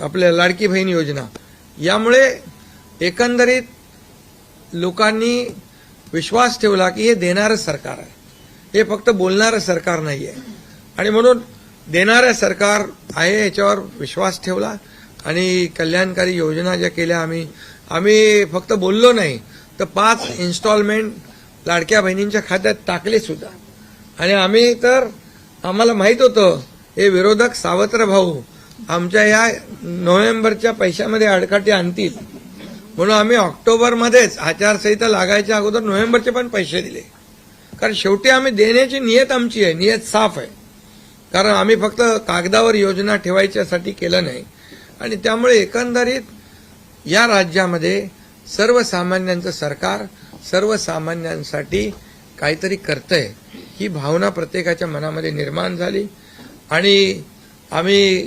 आपल्या लाडकी बहीण योजना, यामुळे एकंदरीत लोकांनी विश्वास ठेवला की हे देणारं सरकार आहे, हे फक्त बोलणारं सरकार नाही आहे. आणि म्हणून देणारं सरकार आहे याच्यावर विश्वास ठेवला आणि कल्याणकारी योजना ज्या केल्या आम्ही फक्त बोललो नाही तर 5 इन्स्टॉलमेंट लाडक्या बहिणींच्या खात्यात टाकले सुद्धा. आणि आम्हाला माहित होतं हे विरोधक सावत्र भाऊ आमच्या या नोव्हेंबरच्या पैशामध्ये अडकाटी आणतील, म्हणून आम्ही ऑक्टोबरमध्येच आचारसंहिता लागायच्या अगोदर नोव्हेंबरचे पण पैसे दिले. कारण शेवटी आम्ही देण्याची नियत आमची आहे, नियत साफ आहे. कारण आम्ही फक्त कागदावर योजना ठेवायच्यासाठी केलं नाही. आणि त्यामुळे एकंदरीत या राज्यामध्ये सर्वसामान्यांचं सरकार सर्वसामान्यांसाठी काहीतरी करतंय ही भावना प्रत्येकाच्या मनामध्ये निर्माण झाली. आणि आम्ही